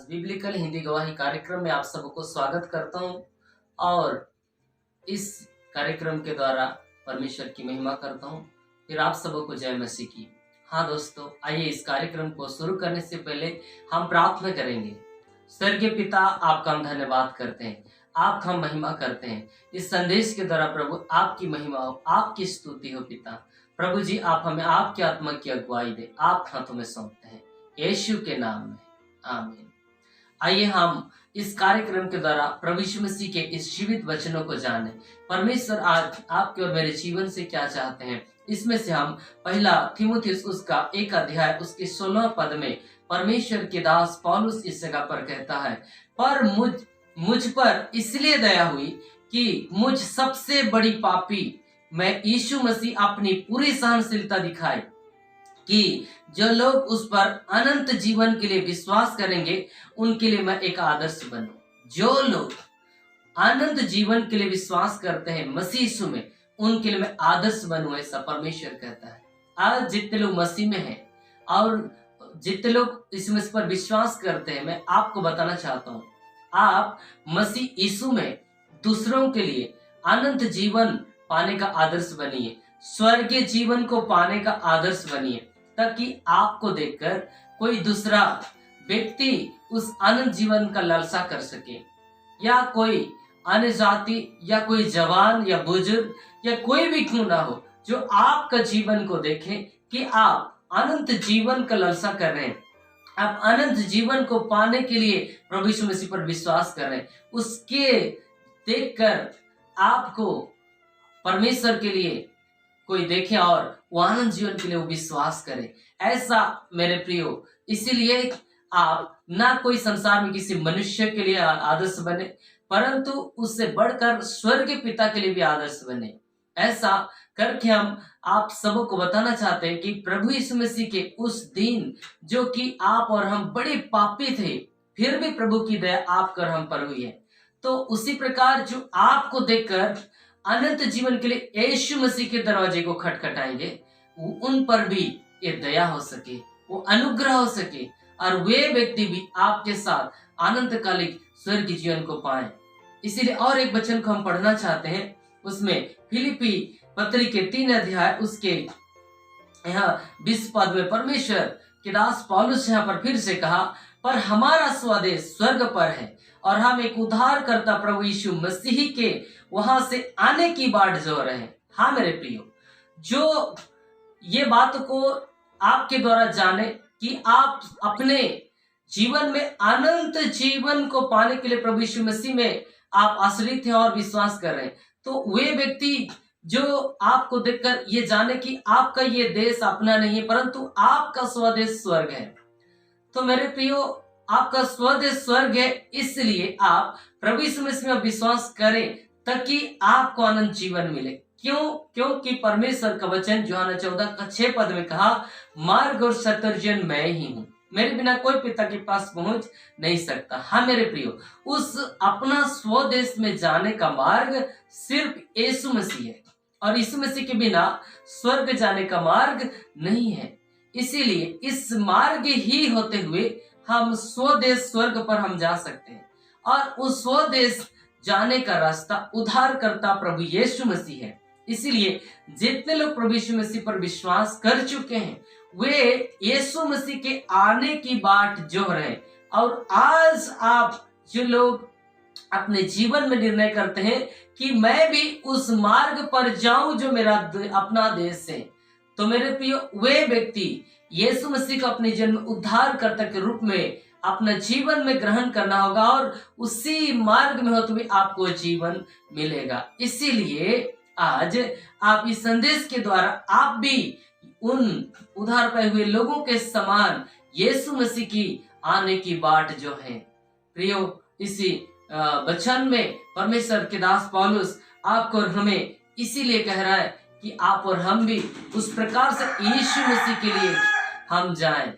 Biblical Hindi गवाही कार्यक्रम में आप सबको स्वागत करता हूं और इस कार्यक्रम के द्वारा परमेश्वर की महिमा करता हूं। फिर आप सबको जय मसीह की। हाँ दोस्तों, आइए इस कार्यक्रम को शुरू करने से पहले हम प्रार्थना करेंगे। स्वर्गीय पिता, आपका हम धन्यवाद करते हैं, आपका हम महिमा करते हैं। इस संदेश के द्वारा प्रभु आपकी महिमा हो, आपकी स्तुति हो। पिता प्रभु जी, आप हमें आपके आत्मा की अगुवाई दे, आप हाथों में सौंपते हैं यीशु के नाम में, आमीन। आइए हम इस कार्यक्रम के द्वारा प्रभु यीशु मसीह के इस जीवित वचनों को जाने। परमेश्वर आज आपके और मेरे जीवन से क्या चाहते हैं, इसमें से हम पहला तीमुथियुस उसका 1 अध्याय उसके 16 पद में परमेश्वर के दास पौलुस इस जगह पर कहता है, पर मुझ पर इसलिए दया हुई कि मुझ सबसे बड़ी पापी मैं यीशु मसीह अपनी पूरी सहनशीलता दिखाए कि जो लोग उस पर अनंत जीवन के लिए विश्वास करेंगे उनके लिए मैं एक आदर्श बनूं। जो लोग अनंत जीवन के लिए विश्वास करते हैं मसीह यीशु में, उनके लिए मैं आदर्श बनूं, ऐसा परमेश्वर कहता है। आज जितने लोग मसीह में हैं और जितने लोग इसमें इस पर विश्वास करते हैं, मैं आपको बताना चाहता हूं, आप मसीह यीशु में दूसरों के लिए अनंत जीवन पाने का आदर्श बनिए, स्वर्गीय जीवन को पाने का आदर्श बनिए, ताकि आपको देखकर कोई दूसरा व्यक्ति उस अनंत जीवन का लालसा कर सके, या कोई अन्य जाति या कोई जवान या बुजुर्ग या कोई भी क्यों ना हो, जो आपका जीवन को देखे कि आप अनंत जीवन का लालसा कर रहे हैं, आप अनंत जीवन को पाने के लिए प्रभु यीशु मसीह पर विश्वास कर रहे हैं, उसके देखकर आपको परमेश्वर के लिए कोई देखे और वो आनंद जीवन के लिए वो विश्वास करे। ऐसा मेरे प्रियो, इसीलिए आप ना कोई संसार में किसी मनुष्य के लिए आदर्श बने, परंतु उससे बढ़कर स्वर्गीय पिता के लिए भी आदर्श बने। ऐसा करके हम आप सबको बताना चाहते हैं कि प्रभु यीशु मसीह के उस दिन, जो कि आप और हम बड़े पापी थे, फिर भी प्रभु की दया आप कर हम पर हुई है, तो उसी प्रकार जो आपको देखकर अनंत जीवन के लिए यीशु मसीह के दरवाजे को खटखटाएंगे, उन पर भी ये दया हो सके, वो अनुग्रह हो सके, और वे व्यक्ति भी आपके साथ अनंतकालिक स्वर्गीय जीवन को पाए। इसीलिए और एक वचन को हम पढ़ना चाहते हैं, उसमें फिलिपी पत्री के 3 अध्याय उसके यहाँ 20 पद में परमेश्वर के दास पौलुस यहाँ पर फिर से कहा, पर हमारा स्वदेश स्वर्ग पर है और हम एक उद्धारकर्ता प्रभु यीशु मसीह के वहां से आने की बाट जो रहे हैं। हाँ मेरे प्रियो, जो ये बात को आपके द्वारा जाने कि आप अपने जीवन में अनंत जीवन को पाने के लिए प्रभु यीशु मसीह में आप आश्रित हैं और विश्वास कर रहे हैं, तो वे व्यक्ति जो आपको देखकर ये जाने कि आपका ये देश अपना नहीं है, परंतु आपका स्वदेश स्वर्ग है। तो मेरे प्रियो, आपका स्वदेश स्वर्ग है, इसलिए आप प्रभु यीशु मसीह में विश्वास करें ताकि आपको अनंत जीवन मिले। क्यों? क्योंकि परमेश्वर का वचन यूहन्ना 14:6 पद में कहा, मार्ग और सत्य जीवन मैं ही हूँ, मेरे बिना कोई पिता के पास पहुंच नहीं सकता। हाँ मेरे प्रियो, उस अपना स्वदेश में जाने का मार्ग सिर्फ यीशु मसीह है, और यीशु मसीह के बिना स्वर्ग जाने का मार्ग नहीं है। इसीलिए इस मार्ग ही होते हुए हम स्वदेश स्वर्ग पर हम जा सकते हैं, और उस स्वदेश जाने का रास्ता उद्धारकर्ता प्रभु यीशु मसीह है। इसीलिए जितने लोग प्रभु यीशु मसीह पर विश्वास कर चुके हैं, वे यीशु मसीह के आने की बाट जोह रहे हैं। और आज आप जो लोग अपने जीवन में निर्णय करते हैं कि मैं भी उस मार्ग पर जाऊं जो मेरा अपना देश है, तो मेरे प्रियो, वे व्यक्ति यीशु मसीह को अपने जन्म उद्धारकर्ता के रूप में अपना जीवन में ग्रहण करना होगा, और उसी मार्ग में होते हुए आपको जीवन मिलेगा। इसीलिए आज आप इस संदेश के द्वारा आप भी उन उद्धार पाए हुए लोगों के समान यीशु मसीह की आने की बाट जो है। प्रियो, इसी वचन में परमेश्वर के दास पौलुस आपको और हमें इसीलिए कह रहा है कि आप और हम भी उस प्रकार से यीशु मसीह के लिए हम जाएं।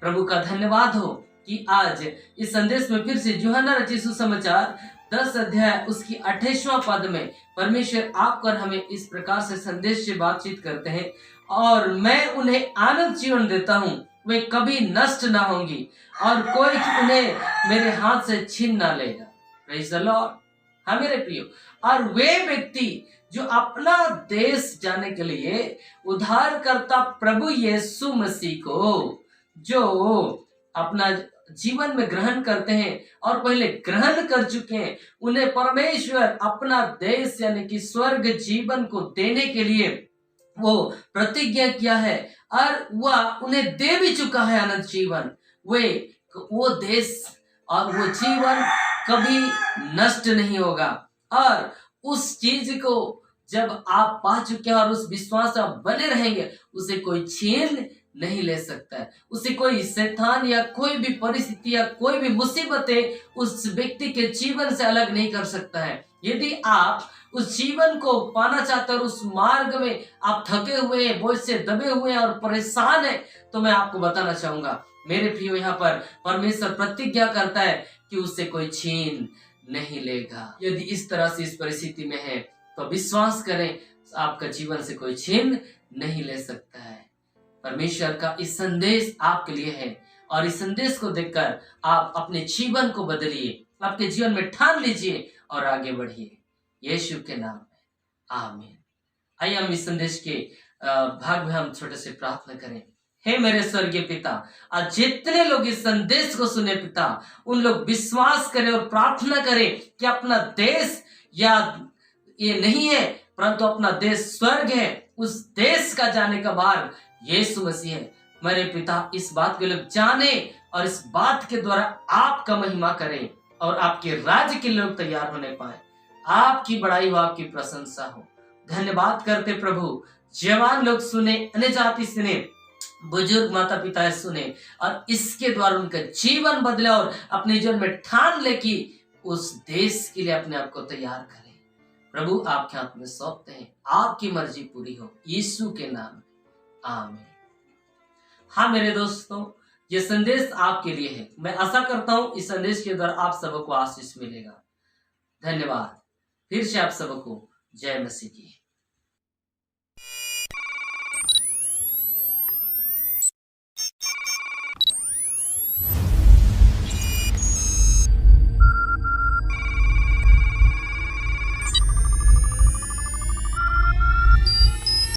प्रभु का धन्यवाद हो कि आज इस संदेश में फिर से यूहन्ना रचित सुसमाचार 10 अध्याय उसकी 28वां पद में परमेश्वर आपको और हमें इस प्रकार से संदेश से बातचीत करते हैं, और मैं उन्हें आनंद जीवन देता हूँ, वे कभी नष्ट ना होंगी और कोई उन्हें मेरे हाथ से छीन ना लेगा। Praise the Lord. हाँ मेरे प्रियो, और वे व्यक्ति जो अपना देश जाने के लिए उद्धारकर्ता प्रभु यीशु मसीह को जो अपना जीवन में ग्रहण करते हैं और पहले ग्रहण कर चुके हैं, उन्हें परमेश्वर अपना देश यानी कि स्वर्ग जीवन को देने के लिए वो प्रतिज्ञा किया है और वह उन्हें दे भी चुका है अनंत जीवन। वो देश और वो जीवन कभी नष्ट नहीं होगा। और उस चीज को जब आप पा चुके हैं और उस विश्वास में आप बने रहेंगे, उसे कोई छीन नहीं ले सकता है। उसे कोई शैतान या कोई भी परिस्थिति या कोई भी मुसीबतें उस व्यक्ति के जीवन से अलग नहीं कर सकता है। यदि आप उस जीवन को पाना चाहते हैं और उस मार्ग में आप थके हुए हैं, बोझ से दबे हुए हैं और परेशान हैं, तो मैं आपको बताना चाहूंगा मेरे प्रियो, यहाँ पर परमेश्वर प्रतिज्ञा करता है कि उससे कोई छीन नहीं लेगा। यदि इस तरह से इस परिस्थिति में है तो विश्वास करें, आपका जीवन से कोई छीन नहीं ले सकता है। परमेश्वर का इस संदेश आपके लिए है और इस संदेश को देखकर आप अपने जीवन को बदलिए, आपके जीवन में ठान लीजिए और आगे बढ़िए यीशु के नाम में। आमीन। आइए हम इस संदेश के भाग में हम छोटे से प्रार्थना करें। हे मेरे स्वर्गीय पिता, आज जितने लोग इस संदेश को सुने पिता, उन लोग विश्वास करें और प्रार्थना करें कि अपना देश या ये नहीं है परंतु अपना देश स्वर्ग है। उस देश का जाने का मार्ग यीशु मसीह है। मेरे पिता, इस बात को लोग जाने और इस बात के द्वारा आपका महिमा करें और आपके राज्य के लोग तैयार होने पाए। आपकी बड़ाई हो, आपकी प्रशंसा हो। धन्यवाद करते प्रभु, जवान लोग सुने, अन्य जाति सुने, बुजुर्ग माता पिता सुने और इसके द्वारा उनका जीवन बदले और अपने जीवन में ठान ले कि उस देश के लिए अपने आप को तैयार करें। प्रभु आपके हाथ में सौंपते हैं, आपकी मर्जी पूरी हो यीशु के नाम में। आमीन। हाँ मेरे दोस्तों, ये संदेश आपके लिए है। मैं आशा करता हूँ इस संदेश के द्वारा आप सबको आशीष मिलेगा। धन्यवाद। फिर से आप सबको जय मसीह की।